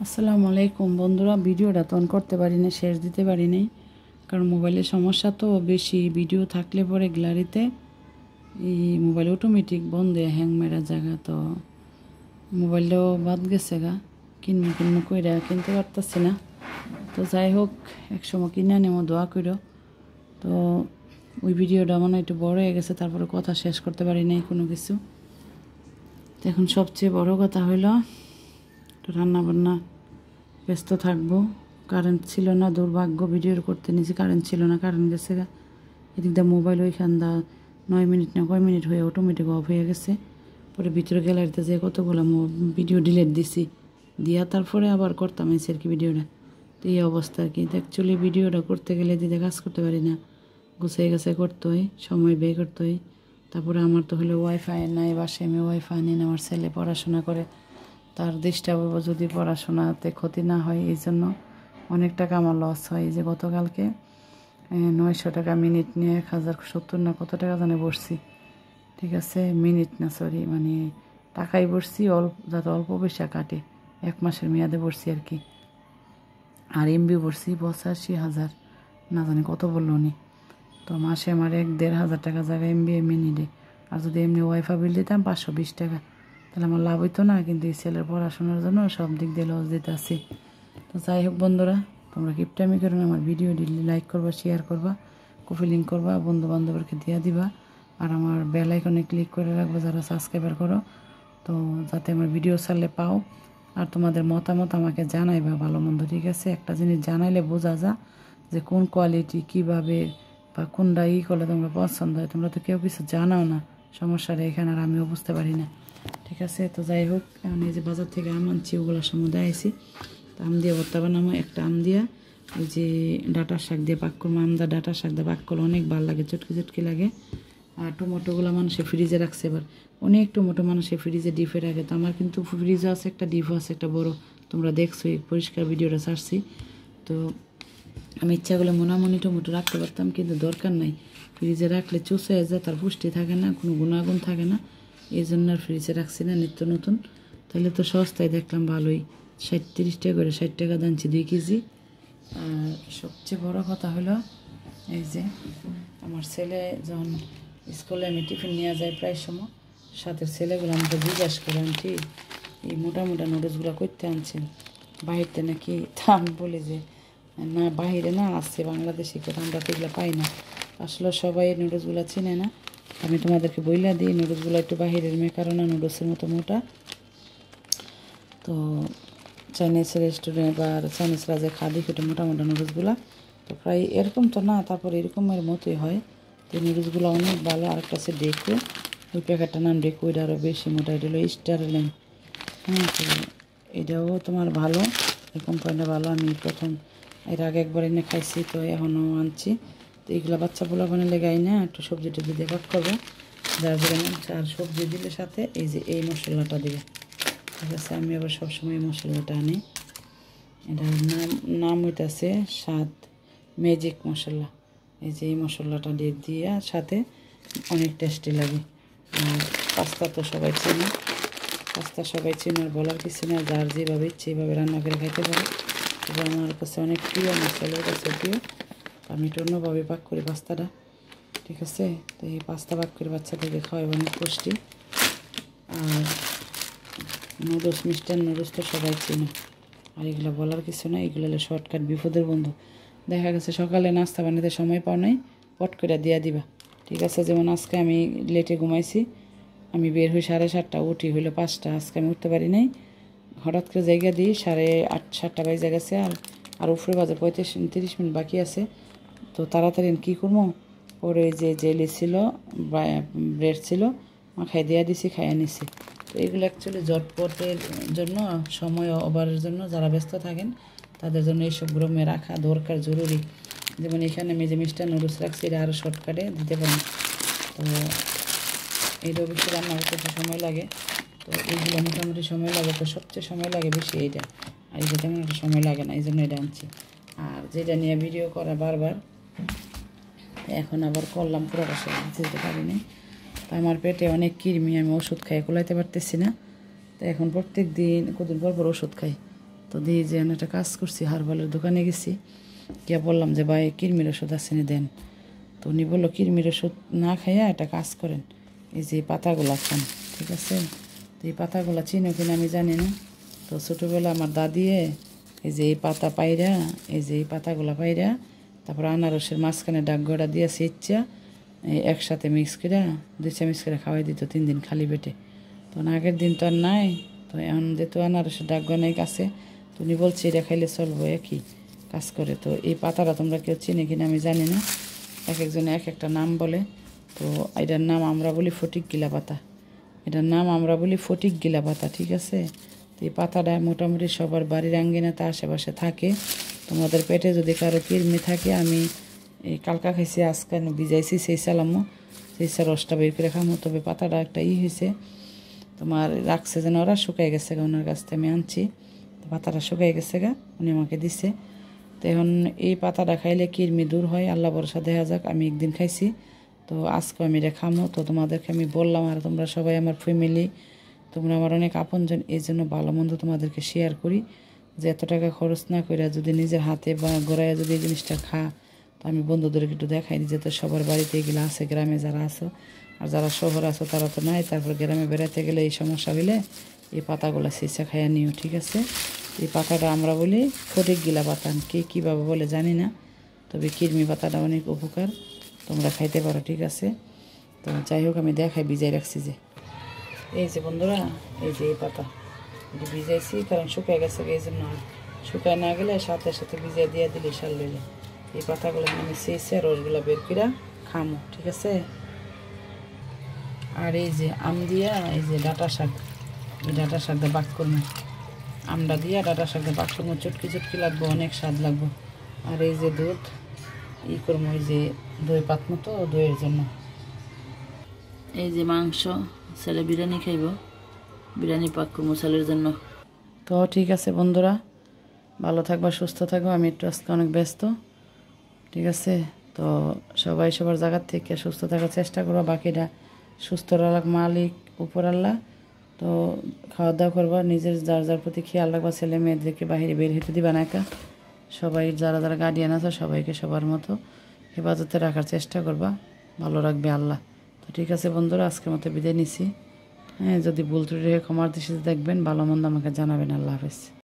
আসসালামু আলাইকুম বন্ধুরা, ভিডিওটা তো অন করতে পারি না, শেষ দিতে পারি নাই, কারণ মোবাইলের সমস্যা তো বেশি। ভিডিও থাকলে পরে গ্যালারিতে এই মোবাইল অটোমেটিক বন্ধ হ্যাং মেরা জায়গা, তো মোবাইলটাও বাদ গেছে গা, কিনবো কইরা কিনতে পারতেছি না। তো যাই হোক, একসময় কিনে নেবো, দোয়া করো। তো ওই ভিডিওটা মানে একটু বড় হয়ে গেছে, তারপরে কথা শেষ করতে পারি নাই কোনো কিছু। তো এখন সবচেয়ে বড় কথা হইল একটু রান্নাবান্না ব্যস্ত থাকবো। কারেন্ট ছিল না, দুর্ভাগ্য, ভিডিও করতে নিয়েছি, কারেন্ট ছিল না, কারেন্ট গেছে গা। এদিক দিয়ে মোবাইল ওইখান দা 9 মিনিট না কয় মিনিট হয়ে অটোমেটিক অফ হয়ে গেছে। পরে ভিতরে গ্যালারিতে যে কতগুলো ভিডিও ডিলিট দিছি, দিয়া তারপরে আবার করতাম এই আর কি ভিডিওটা। তো এই অবস্থা আর কি। অ্যাকচুয়ালি ভিডিওটা করতে গেলে দিতে কাজ করতে পারি না, গুছিয়ে গেছে করতে হয়, সময় ব্যয় করতে হয়। তারপরে আমার তো হলো ওয়াইফাই নাই বাসায়, আমি ওয়াইফাই নিন, আমার ছেলে পড়াশোনা করে, তার ডিস্টার্ব হবো যদি পড়াশোনাতে ক্ষতি না হয়, এই জন্য অনেক টাকা আমার লস হয়। এই যে গতকালকে 900 টাকা মিনিট নিয়ে 1070 না কত টাকা জানে বসছি, ঠিক আছে, মিনিট না সরি, মানে টাকাই বসছি যাতে অল্প পয়সা কাটে, 1 মাসের মেয়াদে বসছি আর কি। আর এমবি বসছি 85,000, না জানি কত বললো উনি। তো মাসে আমার 1-1.5 টাকা জায়গায় এমবি মিনিটে। আর যদি এমনি ওয়াইফাই বিল দিতাম 520 টাকা, তাহলে আমার লাভ হইতো না। কিন্তু এই ছেলের পড়াশোনার জন্য সব দিক দিয়ে লস দিতে আসি। তো যাই হোক বন্ধুরা, তোমরা কিপটামি করো না, আমার ভিডিও লাইক করবা, শেয়ার করবা, কপি লিঙ্ক করবা, বন্ধু বান্ধবকে দিয়ে দিবা। আর আমার বেল আইকনে ক্লিক করে রাখবো যারা সাবস্ক্রাইবার করো, তো যাতে আমার ভিডিও ছাড়লে পাও। আর তোমাদের মতামত আমাকে জানাইবা, ভালো মন্দ, ঠিক আছে। একটা জিনিস জানাইলে বোঝা যা যে কোন কোয়ালিটি কীভাবে বা কোনটা করলে তোমরা পছন্দ হয়। তোমরা তো কেউ কিছু জানাও না, সমস্যাটা এখানে, আর আমিও বুঝতে পারি না, ঠিক আছে। তো যাই হোক, এখন এই যে বাজার থেকে আম আনছি, ওগুলোর সমুদ্রে আইছি। তো আম দিয়ে ভর্তা বানাবো, একটা আম দিয়া ওই যে ডাঁটার শাক দিয়ে পাক করবো। আমদা ডাঁটার শাক দিয়ে পাক করলে অনেক ভালো লাগে, চটকি চটকি লাগে। আর টমেটোগুলো মানুষে ফ্রিজে রাখছে, এবার অনেক টমেটো মানুষে ফ্রিজে ডিপে রাখে। তো আমার কিন্তু ফ্রিজও আছে একটা, ডিপও আছে একটা বড়, তোমরা দেখছো এই পরিষ্কার ভিডিওটা ছাড়ছি। তো আমি ইচ্ছা করলে মনামনি টমেটো রাখতে পারতাম, কিন্তু দরকার নাই, ফ্রিজে রাখলে চুষে যায়, তার পুষ্টি থাকে না, কোনো গুণাগুণ থাকে না, এই জন্য আর ফ্রিজে রাখছি না। নিত্য নতুন তাহলে তো সস্তায় দেখলাম ভালোই, 30 টাকা করে, 60 টাকা দানছি 2 কেজি। আর সবচেয়ে বড় কথা হলো এই যে আমার ছেলে যখন স্কুলে আমি টিফিন নিয়ে যাই প্রায় সময়, সাথে ছেলেগুলো আমাকে জিজ্ঞাসা করে, আনটি এই মোটা মোটা নুডলসগুলো করতে আনছেন বাহিরতে নাকি? তা আমি বলি যে না, বাহিরে না, আসছে বাংলাদেশে, কিন্তু আমরা তো এগুলো পাই না। আসলে সবাই এই নুডলসগুলো চিনে না। আমি তোমাদেরকে বইলা দিই, নুডলসগুলো একটু বাহিরের মেকারোনা নুডলসের মতো মোটা। তো চাইনিজ রেস্টুরেন্ট বা চাইনিজরা যে খাদি খেটে মোটা মোটা নুডলসগুলো, তো প্রায় এরকম তো না, তারপর এরকমের মতোই হয়। তো নুডলসগুলো অনেক ভালো। আরেকটা আছে ডেকো, ওই প্যাকেটটার নাম ডেকো, এটা আরও বেশি মোটা, এটা হলো স্টারলিং। হ্যাঁ, তো এটাও তোমার ভালো, এই কোম্পানিটা ভালো। আমি প্রথম এর আগে একবার এনে খাইছি, তো এখনও আনছি। তো এইগুলো বাচ্চা পোলা বানালে গাই না, একটু সবজি টবজি দিয়ে ভাগ করবো, যার যেমন। আর সবজি দিলে সাথে এই যে এই মশলাটা দিবে, ঠিক আছে। আমি আবার সবসময় মশলাটা আনি, এটার নাম হইতেছে স্বাদ ম্যাজিক মশলা। এই যে এই মশলাটা দিয়ে সাথে অনেক টেস্টি লাগে। আর পাস্তা তো সবাই চেনে, পাস্তা সবাই চেনে, আর বলার কিছু না, যার যেভাবে ইচ্ছে এইভাবে রান্না করে খাইতে পারে। তবে আমার কাছে অনেক প্রিয়, মশলার কাছে প্রিয়। আমি একটু অন্যভাবে পাক করি পাস্তাটা, ঠিক আছে। তো এই পাস্তা পাক করে বাচ্চাদেরকে খাওয়াই, অনেক পুষ্টি। আর নুডলস, মিষ্টার নুডলস তো সবাই চেনে, আর এগুলো বলার কিছু না, এগুলো হলো শর্টকাট, বিপদের বন্ধু। দেখা গেছে সকালে নাস্তা বানাতে সময় পাও নাই, পট করে দিয়া দিবা, ঠিক আছে। যেমন আজকে আমি লেটে ঘুমাইছি, আমি বের হই 7:30, উঠি হইলো 5টা। আজকে আমি উঠতে পারি নাই, হঠাৎ করে জায়গা দিই 8:30-7টা বাজে গেছে। আর উপরে বাজে 35-30 মিনিট বাকি আছে। তো তাড়াতাড়ি কী করবো, পরে যে জেলি ছিল, ব্রেড ছিল, মাখাই দেওয়া দিছি, খাইয়া নিছি। তো এগুলো অ্যাকচুয়ালি ঝটপটের জন্য, সময় ওভারের জন্য, যারা ব্যস্ত থাকেন তাদের জন্য এইসবগুলো রাখা দরকার, জরুরি। যেমন এখানে আমি যে মিষ্টার নুডলস রাখছি, এটা আরও শর্টকাটে দিতে পারি। তো এইটা বেশি রান্না করতে সময় লাগে, তো এইগুলো মোটামুটি সময় লাগে। তো সবচেয়ে সময় লাগে বেশি এইটা, আর এইটা তেমন একটা সময় লাগে না, এই জন্য এটা আনছি। আর যেটা নিয়ে ভিডিও করা বারবার, এখন আবার করলাম, পুরোটা দিতে পারিনি। তো আমার পেটে অনেক কৃমি, আমি ওষুধ খাই কুলাইতে পারতেছি না। তো এখন প্রত্যেক দিন কদিন পর পর ওষুধ খাই, তো দিয়ে যে একটা কাজ করছি, হারবালের দোকানে গেছি, গিয়ে বললাম যে ভাই কৃমির ওষুধ আসেনি দেন। তো উনি বললো কৃমির ওষুধ না খাইয়া একটা কাজ করেন, এই যে পাতাগুলা খান, ঠিক আছে। তো এই পাতাগুলা চিনো কিনা আমি জানি না। তো ছোটোবেলা আমার দাদিয়ে এই যে এই পাতা পাইরা, এই যে এই পাতাগুলা পাইরা তারপর আনারসের মাঝখানে ডাকগড়া দিয়ে সেচ্চা একসাথে মিক্স করে 2 চামচ করে খাওয়াই দিত 3 দিন খালি পেটে। তো আগের দিন তো আর নাই, তো এখন যেহেতু আনারসের ডাকগড়া নাই কাছে, তো উনি বলছে এটা খাইলে চলবো, একই কাজ করে। তো এই পাতাটা তোমরা কেউ চিনে কিনা আমি জানি না, এক একজনে এক একটা নাম বলে। তো এটার নাম আমরা বলি ফটিক গিলা পাতা, এটার নাম আমরা বলি ফটিক গিলা পাতা, ঠিক আছে। তো এই পাতাটা মোটামুটি সবার বাড়ির আঙ্গিনাতে আশেপাশে থাকে। তোমাদের পেটে যদি কারো কৃমি থাকে, আমি এই কালকা খাইছি, আজকে ভিজাইছি, সেই সালামো সেই রসটা বের করে খামো। তবে পাতাটা একটা হয়েছে তোমার রাখছে যেন, ওরা শুকাই গেছে গা, ওনার কাছ থেকে আমি আনছি, তো পাতাটা শুকাই গেছে গা, উনি আমাকে দিছে। তো এখন এই পাতাটা খাইলে কৃমি দূর হয়, আল্লাহ ভরসা, দেখা যাক। আমি একদিন খাইছি, তো আজকে আমি এটা খামো। তো তোমাদেরকে আমি বললাম, আর তোমরা সবাই আমার ফ্যামিলি, তোমরা আমার অনেক আপনজন, এই জন্য ভালো মন্দ তোমাদেরকে শেয়ার করি, যে এত টাকা খরচ না করে যদি নিজের হাতে বা গড়াইয়া যদি এই জিনিসটা খা, তো আমি বন্ধুদেরকে একটু দেখাই যে তো সবার বাড়িতে এগুলো আছে, গ্রামে যারা আছো, আর যারা শহর আছো তারা তো নাই। তারপর গ্রামে বেড়াতে গেলে এই সমস্যা হইলে এই পাতাগুলো সিঁচা খাইয়া নিও, ঠিক আছে। এই পাতাটা আমরা বলি ফটিক গিলা পাতা, কে কীভাবে বলে জানি না, তবে কৃমি পাতাটা অনেক উপকার, তোমরা খাইতে পারো, ঠিক আছে। তো যাই হোক, আমি দেখাই ভিজাই রাখছি যে এই যে বন্ধুরা, এই যে এই পাতা এটা ভিজাইছি, কারণ শুকায় গেছে, এই জন্য শুকায় না গেলে সাথে সাথে ভিজাই দিয়ে দিলে সার লইলে এই পাতাগুলো আমি চেয়েছি, রসগুলো বের করে খামো, ঠিক আছে। আর এই যে আম দিয়া, এই যে ডাঁটা শাক, এই ডাঁটা শাকটা বাক করবো, আমটা দিয়া ডাঁটা শাকটা বাক করবো, চটকি চটকি লাগবো, অনেক স্বাদ লাগবো। আর এই যে দুধ করবো, এই যে দই পাত মতো, দইয়ের জন্য। এই যে মাংস, ছেলে বিরিয়ানি খাইব, বিরিয়ানি পাক করবো ছেলের জন্য। তো ঠিক আছে বন্ধুরা, ভালো থাকবা, সুস্থ থাকবো। আমি একটু আজকে অনেক ব্যস্ত, ঠিক আছে। তো সবাই সবার জায়গার থেকে সুস্থ থাকার চেষ্টা করবো, বাকিটা সুস্থ রাখ মালিক উপর আল্লাহ। তো খাওয়া দাওয়া করবা, নিজের যার যার প্রতি খেয়াল রাখবা, ছেলে মেয়েদেরকে বাইরে বের হতে দিবা না একা। সবাই যারা যারা গার্ডিয়ান আছে সবাইকে সবার মতো হেফাজতে রাখার চেষ্টা করবা, ভালো রাখবে আল্লাহ। তো ঠিক আছে বন্ধুরা, আজকের মতো বিদায় নিছি। হ্যাঁ, যদি ভুল ত্রুটি ক্ষমার দৃষ্টিতে দেখবেন, ভালো মন্দ আমাকে জানাবেন। আল্লাহ হাফেজ।